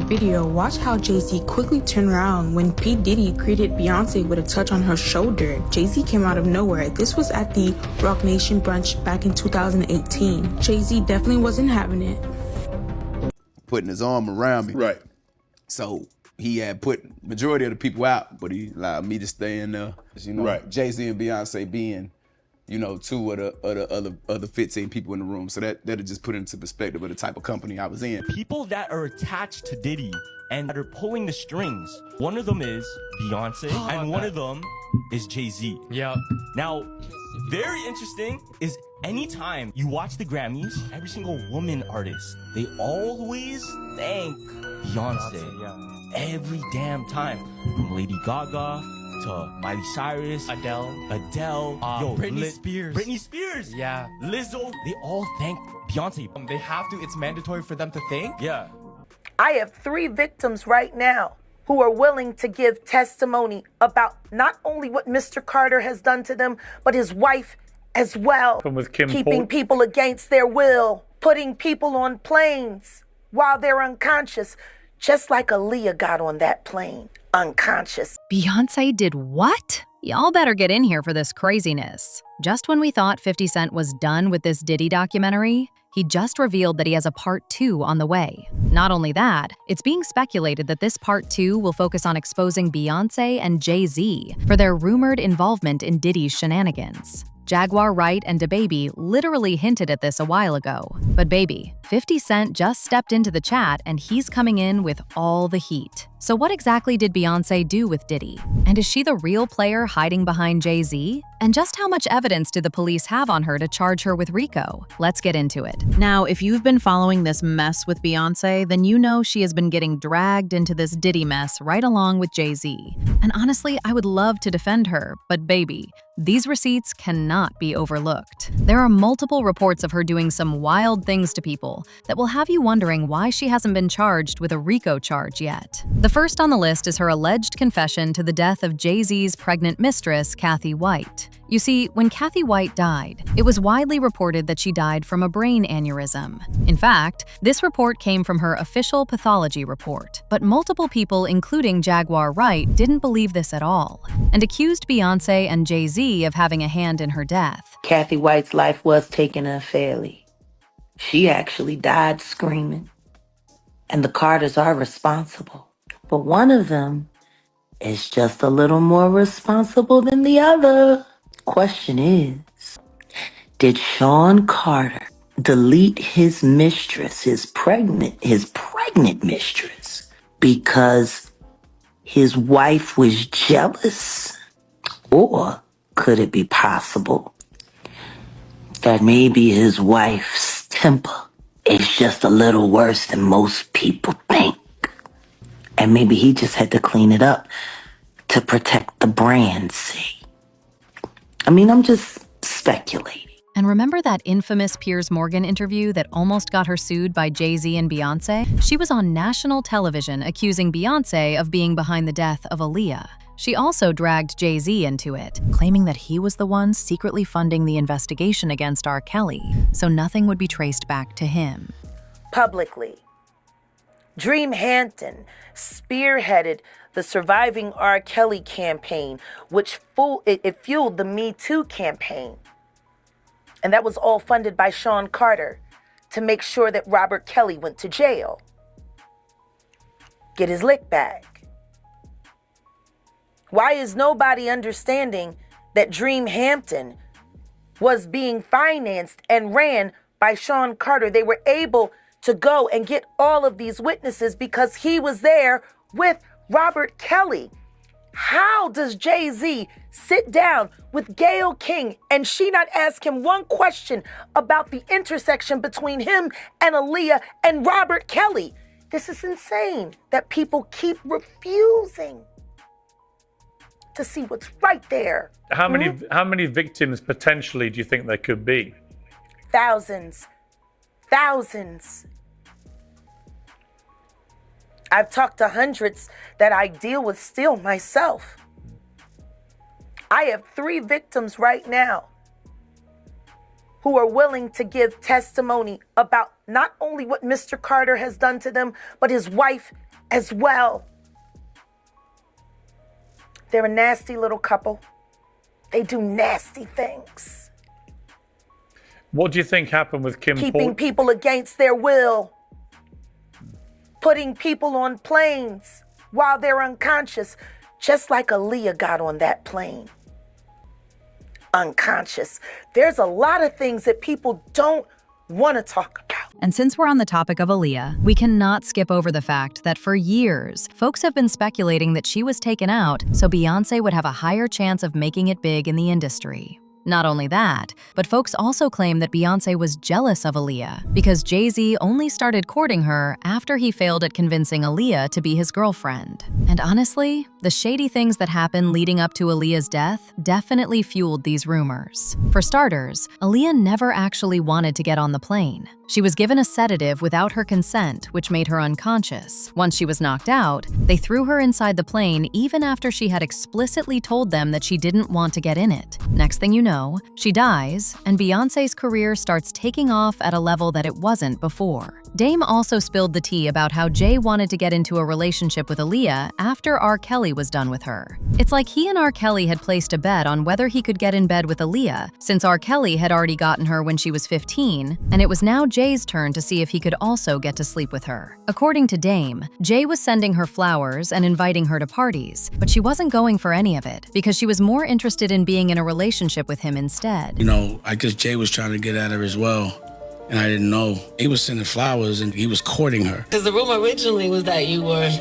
video, watch how Jay Z quickly turned around when P. Diddy greeted Beyonce with a touch on her shoulder. Jay Z came out of nowhere. This was at the Roc Nation brunch back in 2018. Jay Z definitely wasn't having it. Putting his arm around me. Right. So he had put majority of the people out, but he allowed me to stay in there. You know, Right. Jay Z and Beyonce being, you know, two of the other 15 people in the room. So that'll just put into perspective of the type of company I was in. People that are attached to Diddy and that are pulling the strings. One of them is Beyonce, and one of them is Jay Z. Yeah. Now, very interesting is anytime you watch the Grammys, every single woman artist, they always thank Beyonce. Every damn time. From Lady Gaga to Miley Cyrus, Adele, Britney Spears. Britney Spears. Yeah. Lizzo, they all thank Beyonce. They have to, it's mandatory for them to thank. Yeah. I have 3 victims right now who are willing to give testimony about not only what Mr. Carter has done to them, but his wife as well. With Kim Keeping people against their will, putting people on planes while they're unconscious, just like Aaliyah got on that plane, unconscious. Beyonce did what? Y'all better get in here for this craziness. Just when we thought 50 Cent was done with this Diddy documentary, he just revealed that he has a part 2 on the way. Not only that, it's being speculated that this part 2 will focus on exposing Beyonce and Jay Z for their rumored involvement in Diddy's shenanigans. Jaguar Wright and Dababy literally hinted at this a while ago. But baby, 50 Cent just stepped into the chat and he's coming in with all the heat. So what exactly did Beyonce do with Diddy? And is she the real player hiding behind Jay Z? And just how much evidence did the police have on her to charge her with RICO? Let's get into it. Now, if you've been following this mess with Beyonce, then you know she has been getting dragged into this Diddy mess right along with Jay Z. And honestly, I would love to defend her, but baby, these receipts cannot be overlooked. There are multiple reports of her doing some wild things to people that will have you wondering why she hasn't been charged with a RICO charge yet. The first on the list is her alleged confession to the death of Jay Z's pregnant mistress, Kathy White. You see, when Kathy White died, it was widely reported that she died from a brain aneurysm. In fact, this report came from her official pathology report. But multiple people, including Jaguar Wright, didn't believe this at all, and accused Beyonce and Jay Z of having a hand in her death. Kathy White's life was taken unfairly. She actually died screaming. And the Carters are responsible. But one of them is just a little more responsible than the other. Question is, did Sean Carter delete his mistress, his pregnant mistress, because his wife was jealous? Or could it be possible that maybe his wife's temper is just a little worse than most people think? And maybe he just had to clean it up to protect the brand's sake. I mean, I'm just speculating. And remember that infamous Piers Morgan interview that almost got her sued by Jay Z and Beyonce? She was on national television accusing Beyonce of being behind the death of Aaliyah. She also dragged Jay Z into it, claiming that he was the one secretly funding the investigation against R. Kelly, so nothing would be traced back to him. Publicly, Dream Hampton spearheaded the Surviving R. Kelly campaign, which fueled the Me Too campaign. And that was all funded by Sean Carter to make sure that Robert Kelly went to jail. Get his lick back. Why is nobody understanding that Dream Hampton was being financed and ran by Sean Carter? They were able to go and get all of these witnesses because he was there with Robert Kelly. How does Jay Z sit down with Gayle King and she not ask him one question about the intersection between him and Aaliyah and Robert Kelly? This is insane that people keep refusing to see what's right there. How many victims potentially do you think there could be? Thousands. I've talked to hundreds that I deal with still myself. I have 3 victims right now who are willing to give testimony about not only what Mr. Carter has done to them, but his wife as well. They're a nasty little couple. They do nasty things. What do you think happened with Kim Keeping people against their will. Putting people on planes while they're unconscious, just like Aaliyah got on that plane. Unconscious. There's a lot of things that people don't want to talk about. And since we're on the topic of Aaliyah, we cannot skip over the fact that for years, folks have been speculating that she was taken out so Beyonce would have a higher chance of making it big in the industry. Not only that, but folks also claim that Beyonce was jealous of Aaliyah because Jay Z only started courting her after he failed at convincing Aaliyah to be his girlfriend. And honestly, the shady things that happened leading up to Aaliyah's death definitely fueled these rumors. For starters, Aaliyah never actually wanted to get on the plane. She was given a sedative without her consent, which made her unconscious. Once she was knocked out, they threw her inside the plane even after she had explicitly told them that she didn't want to get in it. Next thing you know, she dies, and Beyonce's career starts taking off at a level that it wasn't before. Dame also spilled the tea about how Jay wanted to get into a relationship with Aaliyah after R. Kelly was done with her. It's like he and R. Kelly had placed a bet on whether he could get in bed with Aaliyah, since R. Kelly had already gotten her when she was 15, and it was now Jay's turn to see if he could also get to sleep with her. According to Dame, Jay was sending her flowers and inviting her to parties, but she wasn't going for any of it because she was more interested in being in a relationship with him instead. You know, I guess Jay was trying to get at her as well. And I didn't know. He was sending flowers and he was courting her. Because the rumor originally was that you were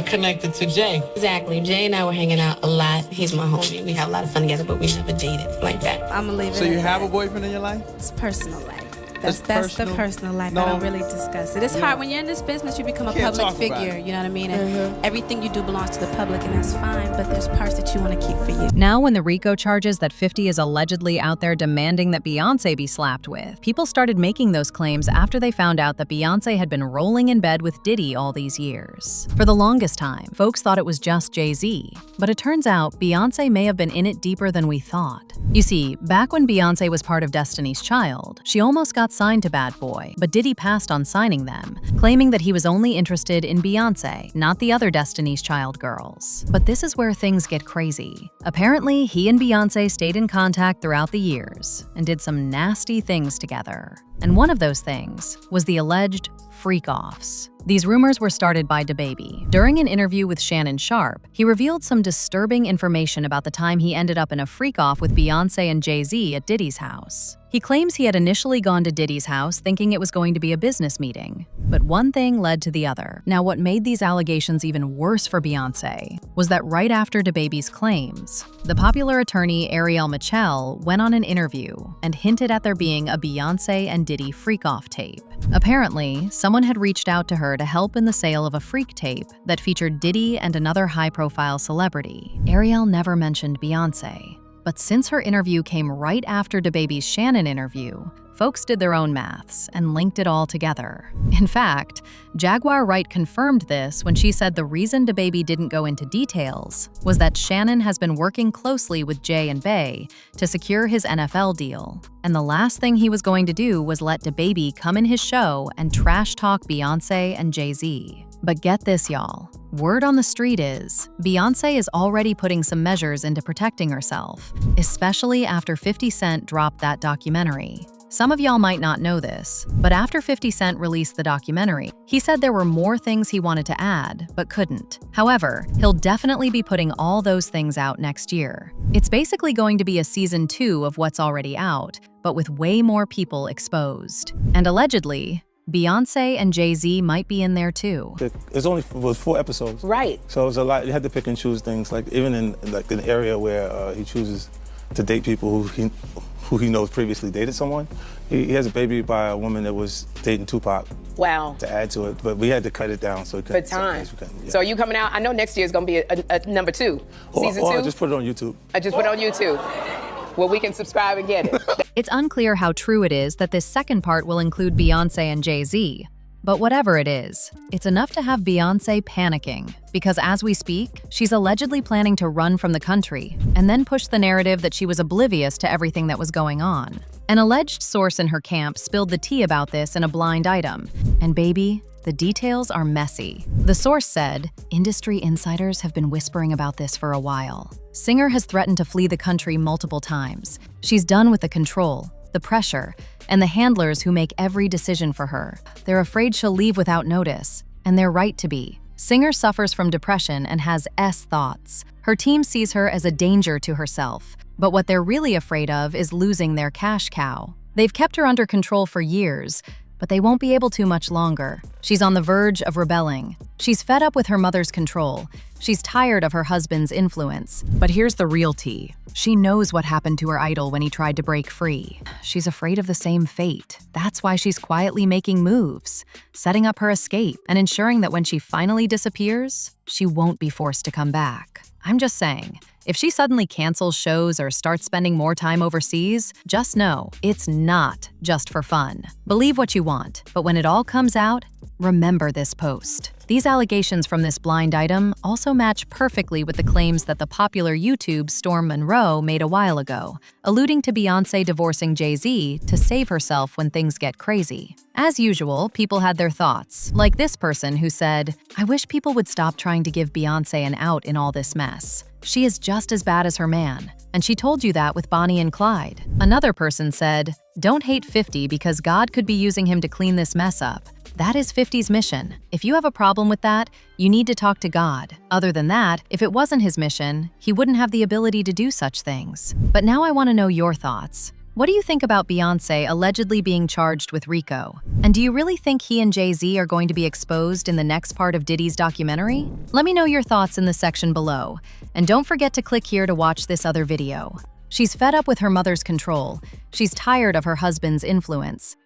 connected to Jay. Exactly. Jay and I were hanging out a lot. He's my homie. We have a lot of fun together, but we never dated like that. I'm gonna leave it. So you have a boyfriend in your life? It's personal life. That's personal? the personal life. No. I don't really discuss it. It's hard when you're in this business. You become a public figure. You know what I mean? And everything you do belongs to the public, and that's fine. But there's parts that you want to keep for you. Now, when the RICO charges that 50 is allegedly out there demanding that Beyonce be slapped with, people started making those claims after they found out that Beyonce had been rolling in bed with Diddy all these years. For the longest time, folks thought it was just Jay Z, but it turns out Beyonce may have been in it deeper than we thought. You see, back when Beyonce was part of Destiny's Child, she almost got signed to Bad Boy, but Diddy passed on signing them, claiming that he was only interested in Beyonce, not the other Destiny's Child girls. But this is where things get crazy. Apparently, he and Beyonce stayed in contact throughout the years and did some nasty things together. And one of those things was the alleged freakoffs. These rumors were started by Dababy. During an interview with Shannon Sharpe, he revealed some disturbing information about the time he ended up in a freak-off with Beyonce and Jay Z at Diddy's house. He claims he had initially gone to Diddy's house thinking it was going to be a business meeting, but one thing led to the other. Now, what made these allegations even worse for Beyonce was that right after Dababy's claims, the popular attorney Ariel Michel went on an interview and hinted at there being a Beyonce and Diddy freak-off tape. Apparently, someone had reached out to her to help in the sale of a freak tape that featured Diddy and another high-profile celebrity. Ariel never mentioned Beyonce. But since her interview came right after Dababy's Shannon interview, folks did their own maths and linked it all together. In fact, Jaguar Wright confirmed this when she said the reason Dababy didn't go into details was that Shannon has been working closely with Jay and Bey to secure his NFL deal. And the last thing he was going to do was let Dababy come in his show and trash talk Beyonce and Jay Z. But get this, y'all. Word on the street is, Beyonce is already putting some measures into protecting herself, especially after 50 Cent dropped that documentary. Some of y'all might not know this, but after 50 Cent released the documentary, he said there were more things he wanted to add, but couldn't. However, he'll definitely be putting all those things out next year. It's basically going to be a season 2 of what's already out, but with way more people exposed. And allegedly, Beyonce and Jay Z might be in there too. It was 4 episodes. Right. So it was a lot. You had to pick and choose things. Like even in like an area where he chooses to date people who he knows previously dated someone. He has a baby by a woman that was dating Tupac. Wow. To add to it, but we had to cut it down so it For time. So are you coming out? I know next year is going to be a number 2, season 2. I just put it on YouTube. I just put it on YouTube. Well, we can subscribe and get it. It's unclear how true it is that this second part will include Beyonce and Jay Z, But whatever it is, it's enough to have Beyonce panicking, because as we speak, she's allegedly planning to run from the country and then push the narrative that she was oblivious to everything that was going on. An alleged source in her camp spilled the tea about this in a blind item, and baby, the details are messy. The source said, industry insiders have been whispering about this for a while. Singer has threatened to flee the country multiple times. She's done with the control, the pressure, and the handlers who make every decision for her. They're afraid she'll leave without notice, and they're right to be. Singer suffers from depression and has thoughts. Her team sees her as a danger to herself, but what they're really afraid of is losing their cash cow. They've kept her under control for years, but they won't be able to much longer. She's on the verge of rebelling. She's fed up with her mother's control. She's tired of her husband's influence. But here's the real tea. She knows what happened to her idol when he tried to break free. She's afraid of the same fate. That's why she's quietly making moves, setting up her escape, and ensuring that when she finally disappears, she won't be forced to come back. I'm just saying, if she suddenly cancels shows or starts spending more time overseas, just know it's not just for fun. Believe what you want, but when it all comes out, remember this post. These allegations from this blind item also match perfectly with the claims that the popular YouTube Storm Monroe made a while ago, alluding to Beyonce divorcing Jay Z to save herself when things get crazy. As usual, people had their thoughts, like this person who said, "I wish people would stop trying to give Beyonce an out in all this mess. She is just as bad as her man, and she told you that with Bonnie and Clyde." Another person said, "Don't hate 50 because God could be using him to clean this mess up. That is 50's mission. If you have a problem with that, you need to talk to God. Other than that, if it wasn't his mission, he wouldn't have the ability to do such things." But now I want to know your thoughts. What do you think about Beyonce allegedly being charged with RICO? And do you really think he and Jay Z are going to be exposed in the next part of Diddy's documentary? Let me know your thoughts in the section below. And don't forget to click here to watch this other video. She's fed up with her mother's control. She's tired of her husband's influence.